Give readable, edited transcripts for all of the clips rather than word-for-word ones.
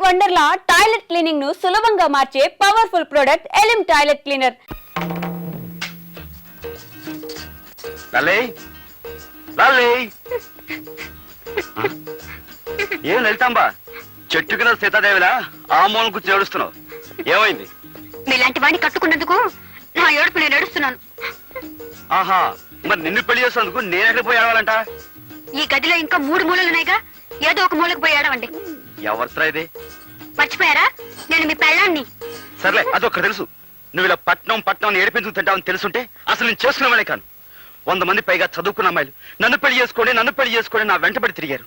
Wonderla toilet cleaning ను సులభంగా మార్చే పవర్ఫుల్ ప్రొడక్ట్ ఎలిమ్ టాయిలెట్ క్లీనర్. ఏం వెళ్తాంబా చెట్టు కింద సీతాదేవిలా ఆ మూలకు చేడుస్తున్నావు, ఏమైంది? మీలాంటి వాడిని కట్టుకున్నందుకు నా ఏడుపు నేను ఏడుస్తున్నాను. ఆహా, మరి నిన్ను పెళ్లి చేసినందుకు నేను ఎక్కడికి పోయి ఏడవాలంట? ఈ గదిలో ఇంకా 3 మూలలున్నాయిగా, ఏదో ఒక మూలకు పోయి ఏడవండి. ఎవరిరా ఇది? మర్చిపోయారా, నేను మీ పెళ్ళాన్ని. సర్లే, అదొక్కటి తెలుసు. నువ్వు ఇలా పట్నం ఏడిపించుకు తింటావని తెలుసుంటే అసలు నేను చేసుకునేవాడే కాను. 100 మంది పైగా చదువుకున్న అమ్మాయిలు నన్ను పెళ్లి చేసుకోండి నా వెంటబడి తిరిగారు.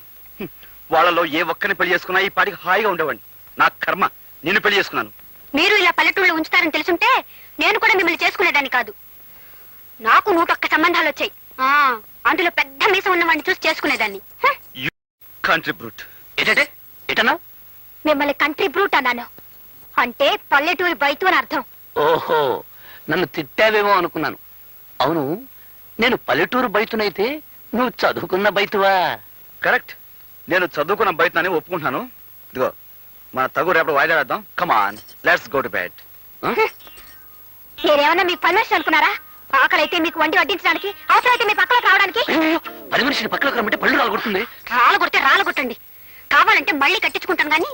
వాళ్ళలో ఏ ఒక్కరిని పెళ్లి చేసుకున్నా ఈ పాటికి హాయిగా ఉండేవాడిని. నా కర్మ, నిన్ను పెళ్లి చేసుకున్నాను. మీరు ఇలా పల్లెటూళ్ళు ఉంచుతారని తెలుసుంటే నేను కూడా మిమ్మల్ని చేసుకునేదాన్ని కాదు. నాకు 101 సంబంధాలు వచ్చాయి. అందులో పెద్ద మీసం ఉన్నవాడిని చూసి చేసుకునేదాన్ని. Country brute. మిమ్మల్ని కంట్రీ బ్రూట్ అన్నాను. అంటే పల్లెటూరి బైతు అని అర్థం. ఓహో, నన్ను తిట్టావేమో అనుకున్నాను. అవును, నేను పల్లెటూరు బైతునైతే నువ్వు చదువుకున్న బైతువా? కరెక్ట్, నేను చదువుకున్న బయటని ఒప్పుకుంటున్నాను. ఇదిగో మన తగు రేపటి వాయిదా వేద్దాం. కమాన్, లెట్స్ గో టు బెడ్. మీరేమన్నా మీ పర్మిషన్ అనుకున్నారా? ఆకలైతే మీకు వండి వడ్డించడానికి, అవసరమైతే మీ పక్కలకు రావడానికి. పని మనిషిని పక్కలకు రమ్మంటే పళ్ళు రాలగొడుతుంది. రాలగొట్టండి. కావాలంటే మళ్ళీ కట్టించుకుంటాను కానీ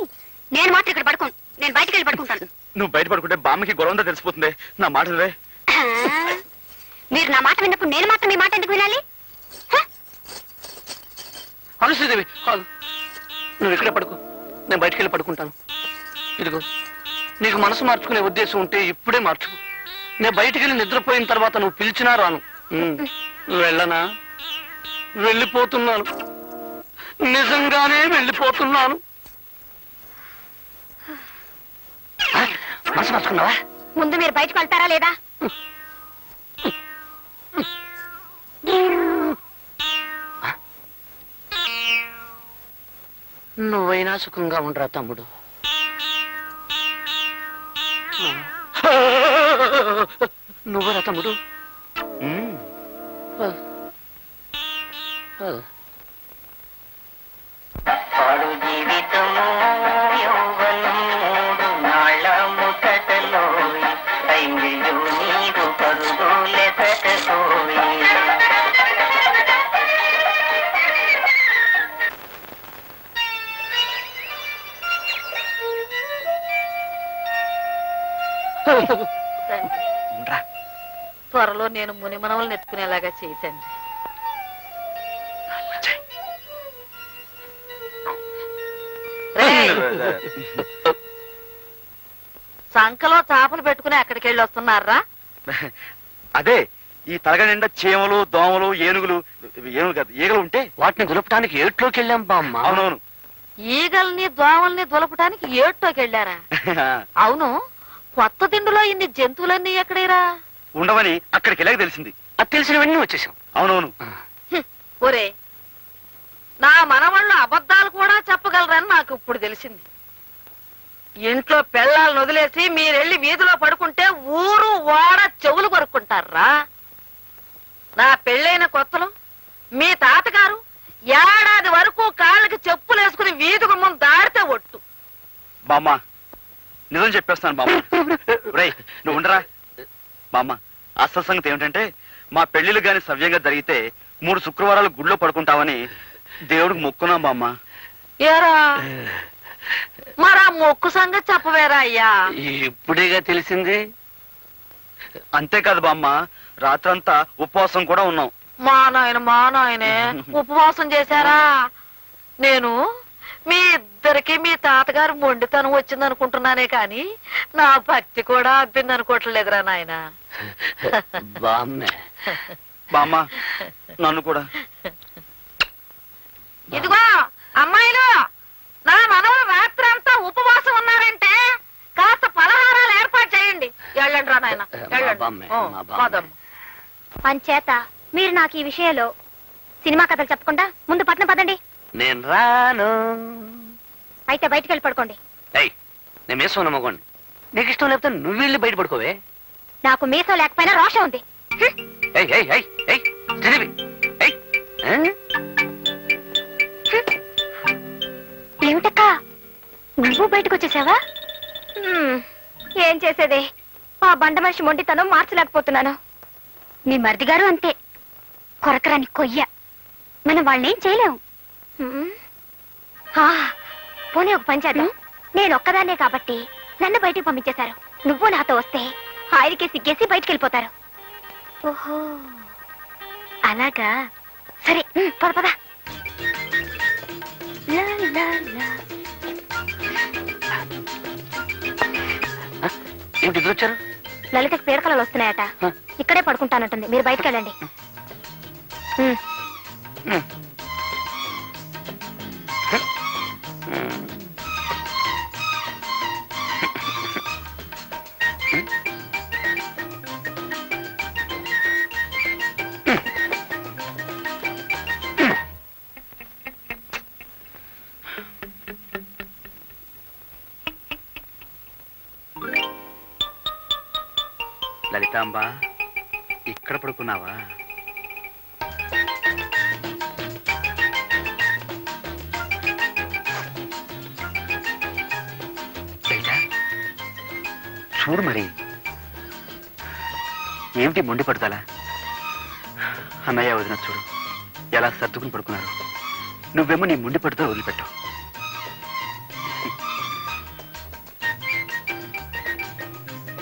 నేను మాత్రం ఇక్కడ పడుకోను. నేను బయటికి వెళ్ళి పడుకుంటాను. నువ్వు బయట పడుకుంటే బామ్మకి గొడవంతా తెలిసిపోతుంది. నా మాట వినవే? మీరు నా మాట విన్నప్పుడు నేను మాత్రం మీ మాట ఎందుకు వినాలి? అనుశ్రీదేవి, నువ్వు ఇక్కడే పడుకో, నేను బయటికి వెళ్ళి పడుకుంటాను. ఇదిగో, నీకు మనసు మార్చుకునే ఉద్దేశం ఉంటే ఇప్పుడే మార్చుకో. నేను బయటికి వెళ్ళి నిద్రపోయిన తర్వాత నువ్వు పిలిచినా రాను. వెళ్ళనా? వెళ్ళిపోతున్నాను, నిజంగానే వెళ్ళిపోతున్నాను. మనసు మార్చుకున్నావా? ముందు మీరు బయటకు వెళ్తారా లేదా? నువ్వైనా సుఖంగా ఉండరా తమ్ముడు. నువ్వరా తమ్ముడు? పాడు జీవితము యౌవనం 3 నాళ్ళ ముసటలో ఐంగిళ్ళు నీరు పరుగులెసటోయి. త్వరలో నేను మునిమనవలను ఎత్తుకునేలాగా చేయతండి. సంకలో చేపలు పెట్టుకుని అక్కడికి వెళ్ళి వస్తున్నారా? అదే, ఈ తలగ నిండా చీమలు, దోమలు, ఏనుగులు కాదు ఈగలు ఉంటే వాటిని దులపడానికి ఏట్లోకి వెళ్ళాం బామ్మ. అవునవును. ఈగల్ని దోమల్ని దులపడానికి ఏటోకి వెళ్ళారా? అవును, కొత్త తిండిలో ఇన్ని జంతువులన్నీ ఎక్కడేరా? ఉండవని అక్కడికి వెళ్ళాక తెలిసింది. అది తెలిసినవన్నీ వచ్చేసాం. అవునవును. ఒరే, నా మనవాళ్ళు అబద్ధాలు కూడా చెప్పగలరని నాకు ఇప్పుడు తెలిసింది. ఇంట్లో పెళ్ళాలను వదిలేసి మీరెళ్ళి వీధిలో పడుకుంటే ఊరు ఓడ చెవులు కొరుక్కుంటారా? నా పెళ్ళైన కొత్తలో మీ తాతగారు ఏడాది వరకు కాళ్ళకి చెప్పులు వేసుకుని వీధి గుమ్మం దాడితే ఒట్టు. బామ్మ, నిజం చెప్పేస్తాను బామ్మ. రేయ్, నువ్వు ఉండరా బామ్మ. అసలు సంగతి ఏమిటంటే, మా పెళ్లిళ్ళు గాని సవ్యంగా జరిగితే 3 శుక్రవారాలు గుడిలో పడుకుంటామని దేవుడికి మొక్కున్నాం బామ్మ. ఏరా, మరా మొక్కు సంగతి చెప్పవేరా అయ్యా? ఇప్పుడేగా తెలిసింది. అంతేకాదు బామ్మ, రాత్రంతా ఉపవాసం కూడా ఉన్నాం. మా నాయనే ఉపవాసం చేశారా? నేను మీ ఇద్దరికి మీ తాతగారు మొండితనం వచ్చింది అనుకుంటున్నానే కాని నా భక్తి కూడా అబ్బింది అనుకోవట్లేదురా నాయన. బామ్మ, నన్ను కూడా. ఇదిగో అమ్మాయిలు, నా మనవలు రాత్రి అంతా ఉపవాసం ఉన్నారంటే కాస్త పలహారాలు ఏర్పాటు చేయండి. వెళ్ళండి రా నాయన, అంచేత మీరు నాకు ఈ విషయంలో సినిమా కథలు చెప్పకుండా ముందు పట్నం పదండి. నేను రాను. అయితే బయటికి వెళ్ళి పడుకోండి. నేను మీసం నమ్మకోండి. నీకు ఇష్టం లేకపోతే నువ్వు వెళ్ళి బయట పడుకోవే. నాకు మీసం లేకపోయినా రోషం ఉంది. ఏమిటక్కా, నువ్వు బయటకు వచ్చేసావా? ఏం చేసేదే, ఆ బండ మనిషి మొండితనం మార్చలేకపోతున్నాను. మీ మరిది గారు అంతే, కొరకరాని కొయ్య. మనం వాళ్ళనేం చేయలేం. పోనీ ఒక పని చేద్దాం. నేను ఒక్కదాన్నే కాబట్టి నన్ను బయటికి పంపించేశారు. నువ్వు నాతో వస్తే ఆయనకే సిగ్గేసి బయటికి వెళ్ళిపోతారు. ఓహో అలాగా, సరే పద పద. లా, లా, లా. ఏమిటి ఇద్దరు వచ్చారు? లలితకి పీడకలలు వస్తున్నాయట, ఇక్కడే పడుకుంటానంటుంది. మీరు బయటకు వెళ్ళండి. లలితాంబ, ఇక్కడ పడుకున్నావా? చూడు మరి, ఏమిటి మొండి పడతాలా? అన్నయ్య వదిన చూడు ఎలా సర్దుకుని పడుకున్నారు. నువ్వేమో నీ మొండి పడుతూ వదిలిపెట్టావు.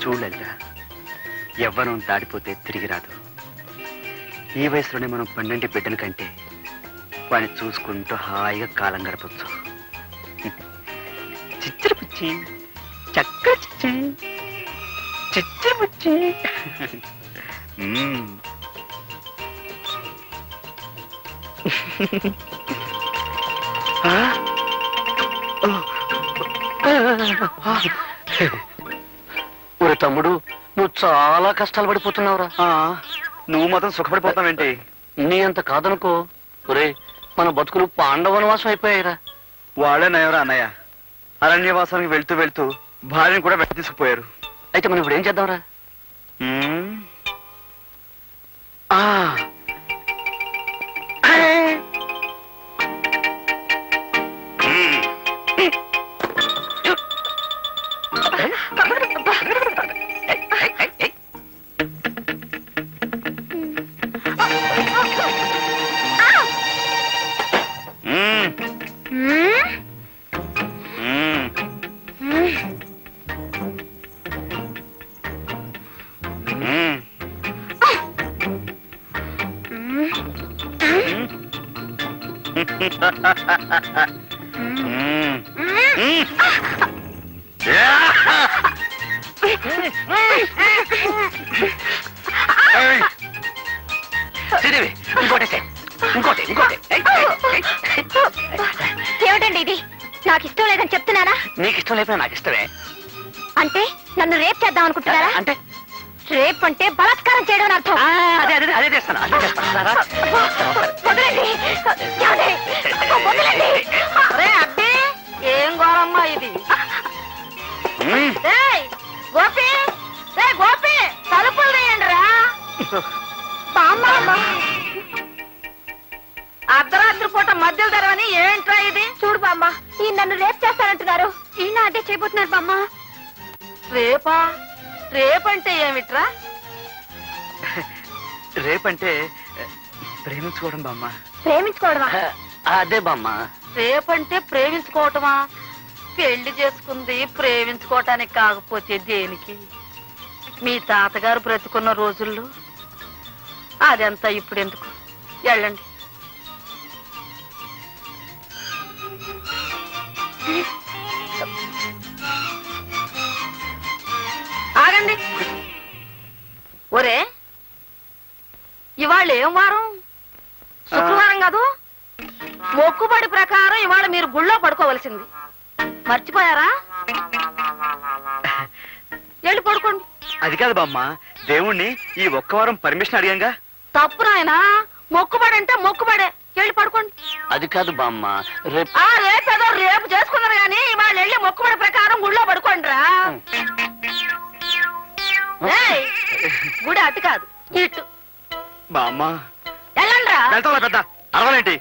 చూడు లలిత, యవ్వనం దాడిపోతే తిరిగి రాదు. ఈ వయసులోనే మనం 12 బిడ్డల కంటే వాడిని చూసుకుంటూ హాయిగా కాలం గడపచ్చు. చిచ్చరి పుచ్చి, చక్క చిచ్చి, చిచ్చరి పుచ్చి. ఒరే తమ్ముడు, నువ్వు చాలా కష్టాలు పడిపోతున్నావురా. నువ్వు మాత్రం సుఖపడిపోతావేంటి? నీ అంత కాదనుకో. ఒరే, మన బతుకులు పాండవనవాసం అయిపోయాయిరా. వాళ్ళే నయవరా అన్నయ్య. అరణ్యవాసానికి వెళ్తూ వెళ్తూ భార్యను కూడా వెంట తీసుకుపోయారు. అయితే మనం ఇప్పుడు ఏం చేద్దాంరా? ఏమిటండి ఇది? నాకు ఇష్టం లేదని చెప్తున్నానా? నీకు ఇష్టం లేకపోతే నాకు ఇష్టమే. అంటే నన్ను రేప్ చేద్దాం అనుకుంటున్నారా? అంటే రేప్ అంటే బలాత్కారం చేయడం అని అర్థం. అదే అదే అదే చేస్తాను, అదే చేస్తాను. వదలండి. ఏమండి? వదలండి. అరే అబ్బే, ఏం ఘోరమ్మా ఇది? ఏయ్, గోపి, ఏయ్ గోపి, తలుపులు తీయండి రా. అర్ధరాత్రి పూట మధ్యలో తెరవని ఏంట్రా ఇది? చూడు బామ్మ, ఈ నన్ను రేప్ చేస్తానంటున్నారు. ఈయన అదే చేయబోతున్నారు బామ్మ. రేపా? రేపంటే ఏమిట్రా? రేపంటే ప్రేమించుకోవడం బామ్మ. ప్రేమించుకోవడమా? అదే బామ్మ. రేపంటే ప్రేమించుకోవటమా? పెళ్లి చేసుకుంది ప్రేమించుకోవటానికి కాకపోతే దేనికి? మీ తాతగారు బ్రతుకున్న రోజుల్లో అదంతా ఇప్పుడు ఎందుకు? వెళ్ళండి. ఆగండి. ఒరే, ఇవాళ ఏం వారం? శుక్రవారం కాదు? మొక్కుబడి ప్రకారం ఇవాళ మీరు గుళ్ళో పడుకోవలసింది. మర్చిపోయారా? వెళ్ళి పడుకోండి. అది కాదు బామ్మ, దేవుణ్ణి ఈ ఒక్క వారం పర్మిషన్ అడిగాంగా. తప్పు నాయనా, మొక్కుబడి అంటే మొక్కుబడే. వెళ్ళి పడుకోండి. అది కాదు బామ్మ, రేపు రేపేదో రేపు చేసుకున్నారు కానీ ఇవాళ వెళ్ళి మొక్కుబడి ప్రకారం గుళ్ళో పడుకోండి రా. గుడి అటు కాదు, ఇటు. బామ్మ వెళ్ళండి రా. వెళ్తా పెద్ద అరవలేంటి?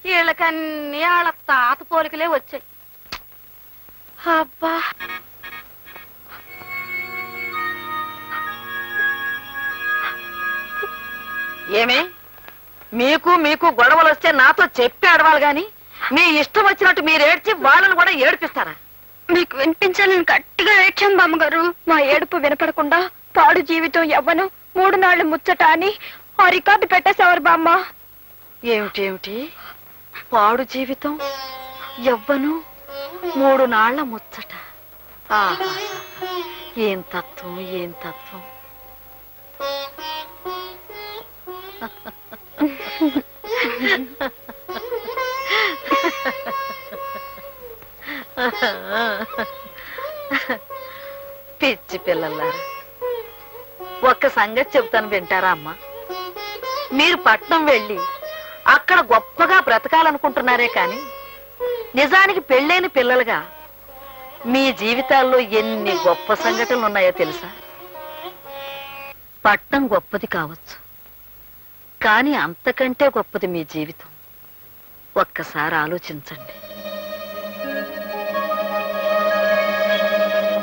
వీళ్ళకన్నీ వాళ్ళ తాత పోలికలే వచ్చాయి. అబ్బా ఏమే మీకు మీకు గొడవలు వస్తే నాతో చెప్పి ఆడవాలి గాని మీ ఇష్టం వచ్చినట్టు మీరు ఏడ్చి వాళ్ళని కూడా ఏడిపిస్తారా? మీకు వినిపించాలని గట్టిగా ఏడ్చాం బామ్మగారు. మా ఏడుపు వినపడకుండా పాడు జీవితం యవ్వను 3 నాళ్లు ముచ్చట అని ఆ రికార్డు పెట్టేసేవారు బామ్మ. ఏమిటేమిటి పాడు జీవితం యవ్వను 3 నాళ్ల ముచ్చట. ఆహా, ఏం తత్వం ఏం తత్వం. పిచ్చి పిల్లలారా, ఒక్క సంగతి చెబుతాను వింటారా అమ్మా? మీరు పట్నం వెళ్ళి అక్కడ గొప్పగా బ్రతకాలనుకుంటున్నారే కాని నిజానికి పెళ్ళైన పిల్లలుగా మీ జీవితాల్లో ఎన్ని గొప్ప సంఘటనలు ఉన్నాయో తెలుసా? పట్నం గొప్పది కావచ్చు, కానీ అంతకంటే గొప్పది మీ జీవితం. ఒక్కసారి ఆలోచించండి.